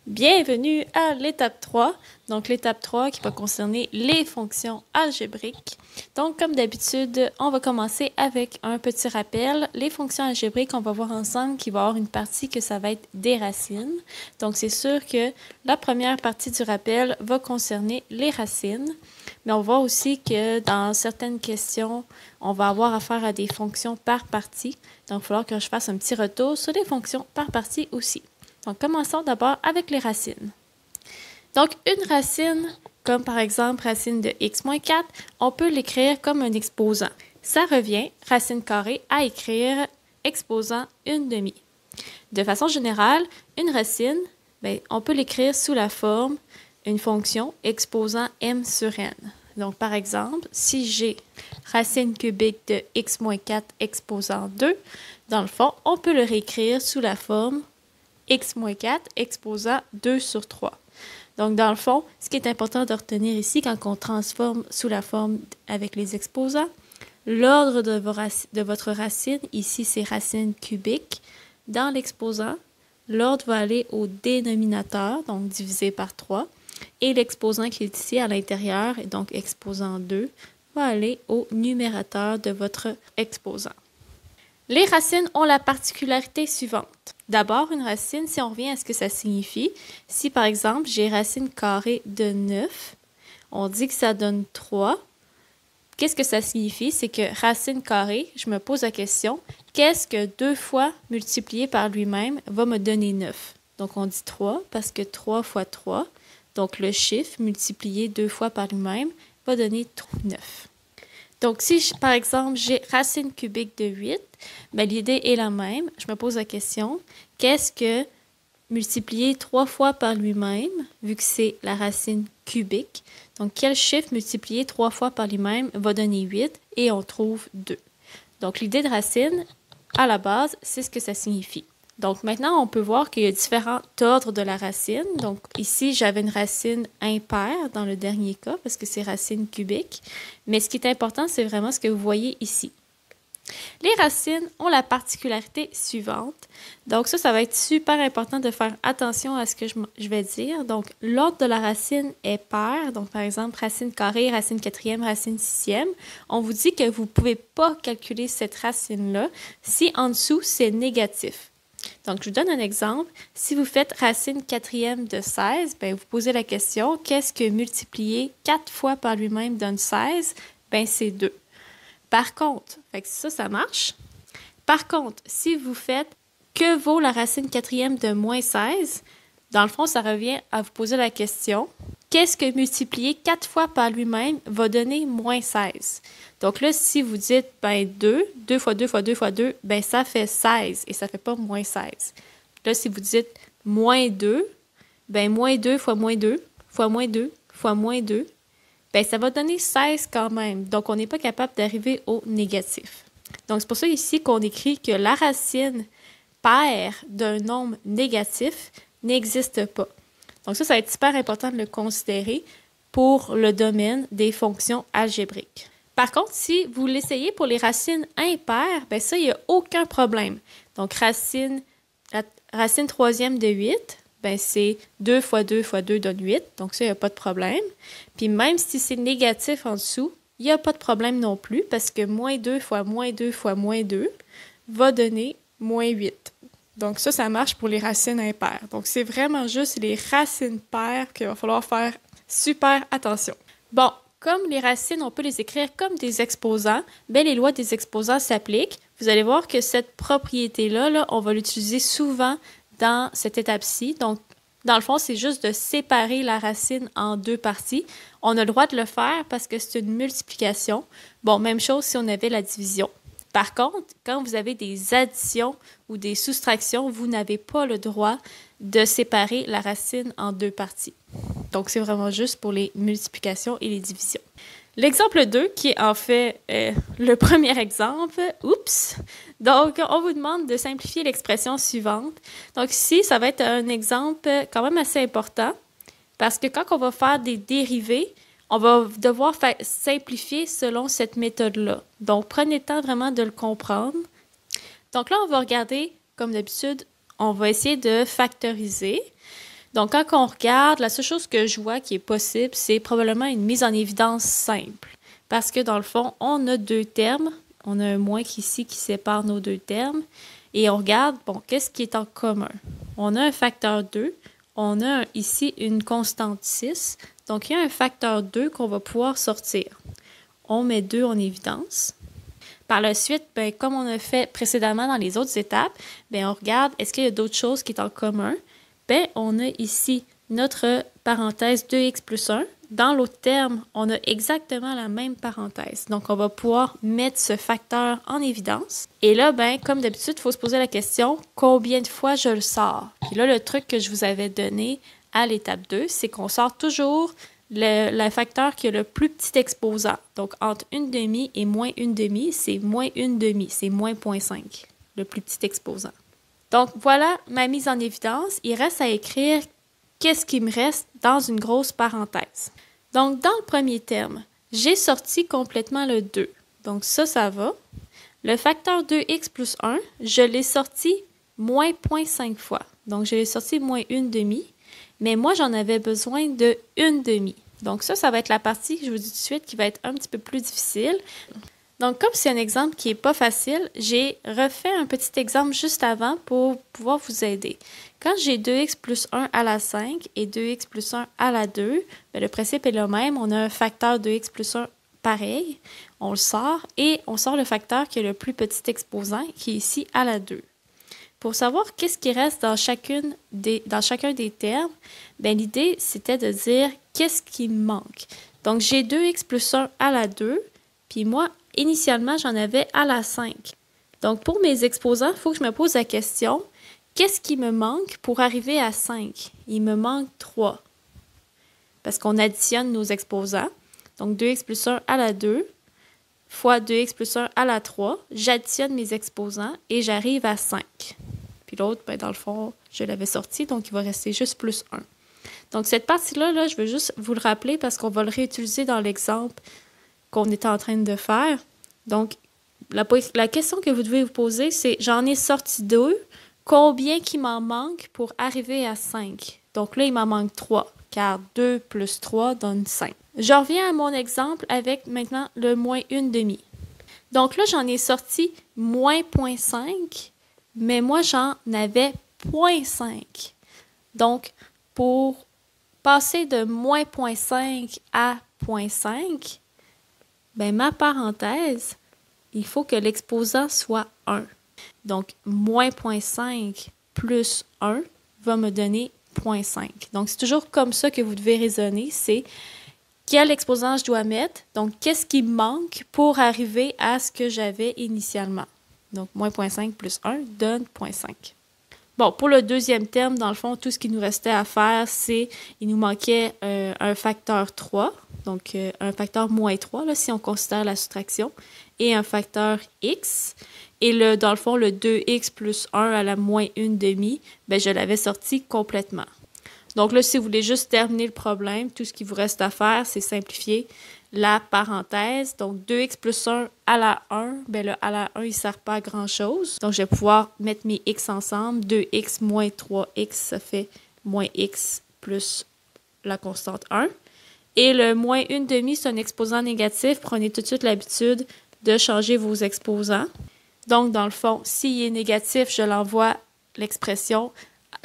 Bienvenue à l'étape 3. Donc, l'étape 3 qui va concerner les fonctions algébriques. Donc, comme d'habitude, on va commencer avec un petit rappel. Les fonctions algébriques, on va voir ensemble qu'il va y avoir une partie que ça va être des racines. Donc, c'est sûr que la première partie du rappel va concerner les racines. Mais on voit aussi que dans certaines questions, on va avoir affaire à des fonctions par partie. Donc, il va falloir que je fasse un petit retour sur les fonctions par partie aussi. Donc, commençons d'abord avec les racines. Donc, une racine, comme par exemple racine de x moins 4, on peut l'écrire comme un exposant. Ça revient, racine carrée, à écrire exposant une demi. De façon générale, une racine, on peut l'écrire sous la forme une fonction exposant m sur n. Donc, par exemple, si j'ai racine cubique de x moins 4 exposant 2, dans le fond, on peut le réécrire sous la forme x moins 4 exposant 2 sur 3. Donc, dans le fond, ce qui est important de retenir ici, quand on transforme sous la forme avec les exposants, l'ordre de votre racine, ici c'est racine cubique, dans l'exposant, l'ordre va aller au dénominateur, donc divisé par 3, et l'exposant qui est ici à l'intérieur, et donc exposant 2, va aller au numérateur de votre exposant. Les racines ont la particularité suivante. D'abord, une racine, si on revient à ce que ça signifie, si par exemple j'ai racine carrée de 9, on dit que ça donne 3. Qu'est-ce que ça signifie? C'est que racine carrée, je me pose la question, qu'est-ce que 2 fois multiplié par lui-même va me donner 9? Donc on dit 3 parce que 3 fois 3, donc le chiffre multiplié 2 fois par lui-même va donner 9. Donc, si, par exemple, j'ai racine cubique de 8, l'idée est la même. Je me pose la question, qu'est-ce que multiplier 3 fois par lui-même, vu que c'est la racine cubique, donc quel chiffre multiplié 3 fois par lui-même va donner 8, et on trouve 2. Donc, l'idée de racine, à la base, c'est ce que ça signifie. Donc, maintenant, on peut voir qu'il y a différents ordres de la racine. Donc, ici, j'avais une racine impaire dans le dernier cas parce que c'est racine cubique. Mais ce qui est important, c'est vraiment ce que vous voyez ici. Les racines ont la particularité suivante. Donc, ça va être super important de faire attention à ce que je vais dire. Donc, l'ordre de la racine est pair. Donc, par exemple, racine carrée, racine quatrième, racine sixième. On vous dit que vous ne pouvez pas calculer cette racine-là si en dessous, c'est négatif. Donc, je vous donne un exemple. Si vous faites racine quatrième de 16, vous posez la question, qu'est-ce que multiplier 4 fois par lui-même donne 16? C'est 2. Par contre, ça marche. Par contre, si vous faites que vaut la racine quatrième de moins 16, dans le fond, ça revient à vous poser la question, qu'est-ce que multiplier 4 fois par lui-même va donner moins 16? Donc là, si vous dites 2, 2 fois 2 fois 2 fois 2, ça fait 16 et ça ne fait pas moins 16. Là, si vous dites moins 2, moins 2 fois moins 2 fois moins 2 fois moins 2, ça va donner 16 quand même. Donc, on n'est pas capable d'arriver au négatif. Donc, c'est pour ça ici qu'on écrit que la racine paire d'un nombre négatif n'existe pas. Donc, ça va être super important de le considérer pour le domaine des fonctions algébriques. Par contre, si vous l'essayez pour les racines impaires, ça, il n'y a aucun problème. Donc, racine troisième de 8, c'est 2 fois 2 fois 2 donne 8. Donc, ça, il n'y a pas de problème. Puis, même si c'est négatif en dessous, il n'y a pas de problème non plus parce que moins 2 fois moins 2 fois moins 2 va donner moins 8. Donc, ça marche pour les racines impaires. Donc, c'est vraiment juste les racines paires qu'il va falloir faire super attention. Bon, comme les racines, on peut les écrire comme des exposants, les lois des exposants s'appliquent. Vous allez voir que cette propriété-là, on va l'utiliser souvent dans cette étape-ci. Donc, dans le fond, c'est juste de séparer la racine en 2 parties. On a le droit de le faire parce que c'est une multiplication. Bon, même chose si on avait la division. Par contre, quand vous avez des additions ou des soustractions, vous n'avez pas le droit de séparer la racine en 2 parties. Donc, c'est vraiment juste pour les multiplications et les divisions. L'exemple 2, qui est en fait le premier exemple, oups! Donc, on vous demande de simplifier l'expression suivante. Donc, ici, ça va être un exemple quand même assez important parce que quand on va faire des dérivés, on va devoir simplifier selon cette méthode-là. Donc, prenez le temps vraiment de le comprendre. Donc là, on va regarder, comme d'habitude, on va essayer de factoriser. Donc, quand on regarde, la seule chose que je vois qui est possible, c'est probablement une mise en évidence simple. Parce que dans le fond, on a deux termes. On a un moins ici qui sépare nos deux termes. Et on regarde, bon, qu'est-ce qui est en commun? On a un facteur 2. On a ici une constante 6. Donc, il y a un facteur 2 qu'on va pouvoir sortir. On met 2 en évidence. Par la suite, bien, comme on a fait précédemment dans les autres étapes, bien, on regarde, est-ce qu'il y a d'autres choses qui sont en commun? Bien, on a ici notre parenthèse 2x plus 1. Dans l'autre terme, on a exactement la même parenthèse. Donc, on va pouvoir mettre ce facteur en évidence. Et là, bien, comme d'habitude, il faut se poser la question, combien de fois je le sors? Puis là, le truc que je vous avais donné à l'étape 2, c'est qu'on sort toujours le facteur qui a le plus petit exposant. Donc, entre 1/2 et moins 1/2, c'est moins 1/2, c'est moins 0,5, le plus petit exposant. Donc, voilà ma mise en évidence. Il reste à écrire qu'est-ce qui me reste dans une grosse parenthèse. Donc, dans le premier terme, j'ai sorti complètement le 2. Donc, ça va. Le facteur 2x plus 1, je l'ai sorti moins 0,5 fois. Donc, je l'ai sorti moins 1/2. Mais moi, j'en avais besoin de 1/2. Donc, ça va être la partie, je vous dis tout de suite, qui va être un petit peu plus difficile. Donc, comme c'est un exemple qui n'est pas facile, j'ai refait un petit exemple juste avant pour pouvoir vous aider. Quand j'ai 2x plus 1 à la 5 et 2x plus 1 à la 2, bien, le principe est le même. On a un facteur 2x plus 1 pareil. On le sort et on sort le facteur qui est le plus petit exposant, qui est ici à la 2. Pour savoir qu'est-ce qui reste dans chacun des termes, bien, l'idée, c'était de dire qu'est-ce qui me manque. Donc, j'ai 2x plus 1 à la 2, puis moi, initialement, j'en avais à la 5. Donc, pour mes exposants, il faut que je me pose la question, qu'est-ce qui me manque pour arriver à 5? Il me manque 3. Parce qu'on additionne nos exposants. Donc, 2x plus 1 à la 2 fois 2x plus 1 à la 3. J'additionne mes exposants et j'arrive à 5. Puis l'autre, ben, dans le fond, je l'avais sorti, donc il va rester juste plus 1. Donc, cette partie-là, là, je veux juste vous le rappeler parce qu'on va le réutiliser dans l'exemple qu'on était en train de faire. Donc, la question que vous devez vous poser, c'est j'en ai sorti 2, combien qu'il m'en manque pour arriver à 5? Donc là, il m'en manque 3, car 2 plus 3 donne 5. Je reviens à mon exemple avec maintenant le moins 1/2. Donc là, j'en ai sorti moins 0,5, mais moi, j'en avais 0,5. Donc, pour passer de moins 0,5 à 0,5, ben, ma parenthèse, il faut que l'exposant soit 1. Donc, moins 0,5 plus 1 va me donner 0,5. Donc, c'est toujours comme ça que vous devez raisonner, c'est quel exposant je dois mettre, donc qu'est-ce qui me manque pour arriver à ce que j'avais initialement. Donc, moins 0,5 plus 1 donne 0,5. Bon, pour le deuxième terme, dans le fond, tout ce qui nous restait à faire, c'est il nous manquait un facteur 3, donc un facteur moins 3, là, si on considère la soustraction, et un facteur x. Et dans le fond, le 2x plus 1 à la moins 1/2, bien, je l'avais sorti complètement. Donc là, si vous voulez juste terminer le problème, tout ce qui vous reste à faire, c'est simplifier la parenthèse. Donc, 2x plus 1 à la 1, bien le à la 1, il ne sert pas à grand-chose. Donc, je vais pouvoir mettre mes x ensemble. 2x moins 3x, ça fait moins x plus la constante 1. Et le moins 1/2, c'est un exposant négatif. Prenez tout de suite l'habitude de changer vos exposants. Donc, dans le fond, s'il est négatif, je l'envoie l'expression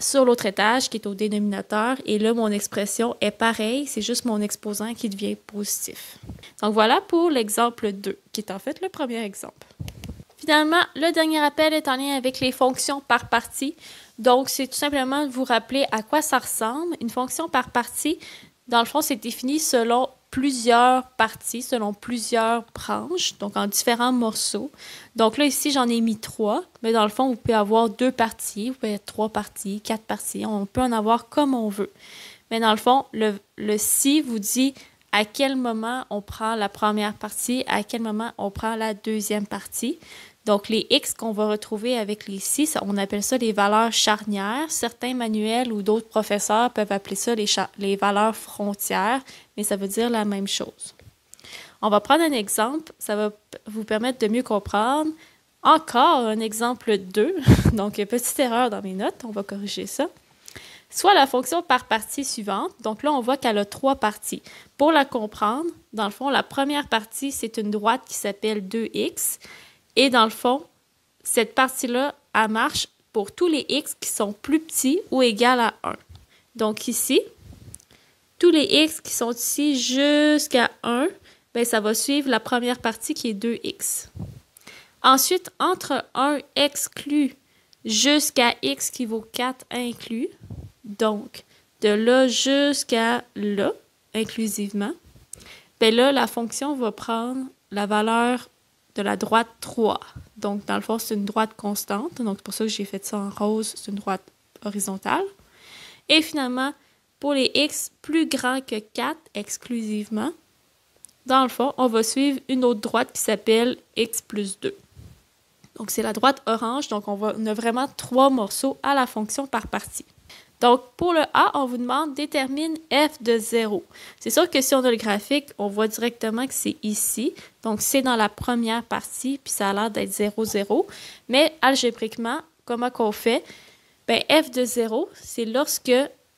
sur l'autre étage qui est au dénominateur. Et là, mon expression est pareille, c'est juste mon exposant qui devient positif. Donc, voilà pour l'exemple 2, qui est en fait le premier exemple. Finalement, le dernier appel est en lien avec les fonctions par partie. Donc, c'est tout simplement de vous rappeler à quoi ça ressemble. Une fonction par partie, dans le fond, c'est défini selon plusieurs parties, selon plusieurs branches, donc en différents morceaux. Donc là, ici, j'en ai mis 3, mais dans le fond, vous pouvez avoir 2 parties, vous pouvez avoir 3 parties, 4 parties, on peut en avoir comme on veut. Mais dans le fond, le si vous dit à quel moment on prend la première partie, à quel moment on prend la deuxième partie. Donc, les X qu'on va retrouver avec les si, on appelle ça les valeurs charnières. Certains manuels ou d'autres professeurs peuvent appeler ça les valeurs frontières, mais ça veut dire la même chose. On va prendre un exemple, ça va vous permettre de mieux comprendre. Encore un exemple 2, donc petite erreur dans mes notes, on va corriger ça. soit la fonction par partie suivante. Donc là, on voit qu'elle a 3 parties. Pour la comprendre, dans le fond, la première partie, c'est une droite qui s'appelle 2x. Et dans le fond, cette partie-là, elle marche pour tous les x qui sont plus petits ou égaux à 1. Donc ici, tous les x qui sont ici jusqu'à 1, bien, ça va suivre la première partie qui est 2x. Ensuite, entre 1 exclu jusqu'à x qui vaut 4 inclus, donc de là jusqu'à là, inclusivement, bien là, la fonction va prendre la valeur de la droite 3. Donc, dans le fond, c'est une droite constante. Donc, c'est pour ça que j'ai fait ça en rose, c'est une droite horizontale. Et finalement, pour les x plus grands que 4 exclusivement, dans le fond, on va suivre une autre droite qui s'appelle x plus 2. Donc, c'est la droite orange. Donc, on a vraiment 3 morceaux à la fonction par partie. Donc, pour le A, on vous demande détermine f de 0. C'est sûr que si on a le graphique, on voit directement que c'est ici. Donc, c'est dans la première partie, puis ça a l'air d'être 0, 0. Mais algébriquement, comment qu'on fait? Bien, f de 0, c'est lorsque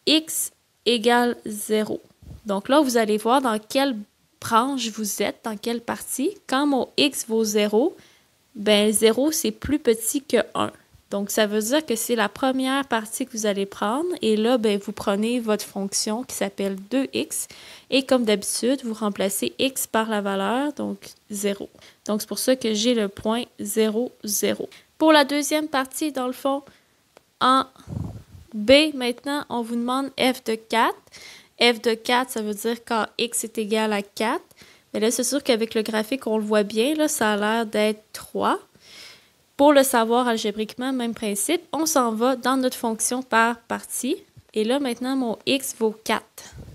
x égale 0. Donc là, vous allez voir dans quelle branche vous êtes, dans quelle partie. Quand mon x vaut 0, bien 0, c'est plus petit que 1. Donc, ça veut dire que c'est la première partie que vous allez prendre. Et là, bien, vous prenez votre fonction qui s'appelle 2x. Et comme d'habitude, vous remplacez x par la valeur, donc 0. Donc, c'est pour ça que j'ai le point 0, 0. Pour la deuxième partie, dans le fond, en B, maintenant, on vous demande f de 4. f de 4, ça veut dire quand x est égal à 4. Mais là, c'est sûr qu'avec le graphique, on le voit bien, là, ça a l'air d'être 3. Pour le savoir algébriquement, même principe, on s'en va dans notre fonction par partie. Et là, maintenant, mon x vaut 4.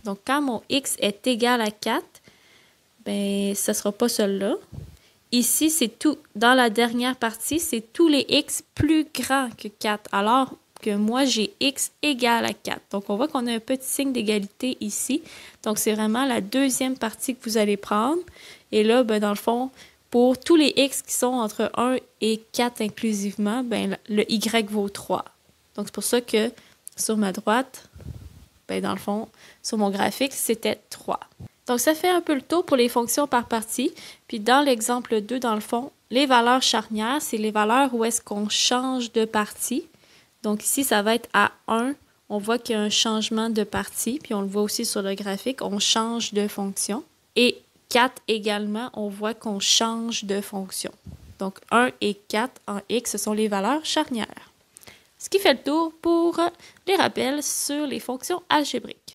Donc, quand mon x est égal à 4, bien, ce ne sera pas celui-là. Ici, c'est tout. Dans la dernière partie, c'est tous les x plus grands que 4. Alors que moi, j'ai x égal à 4. Donc, on voit qu'on a un petit signe d'égalité ici. Donc, c'est vraiment la deuxième partie que vous allez prendre. Et là, ben, dans le fond, pour tous les x qui sont entre 1 et 4 inclusivement, ben, le y vaut 3. Donc, c'est pour ça que sur ma droite, ben, dans le fond, sur mon graphique, c'était 3. Donc, ça fait un peu le tour pour les fonctions par partie. Puis, dans l'exemple 2, dans le fond, les valeurs charnières, c'est les valeurs où est-ce qu'on change de partie. Donc, ici, ça va être à 1. On voit qu'il y a un changement de partie. Puis, on le voit aussi sur le graphique, on change de fonction. Et 4 également, on voit qu'on change de fonction. Donc, 1 et 4 en x, ce sont les valeurs charnières. Ce qui fait le tour pour les rappels sur les fonctions algébriques.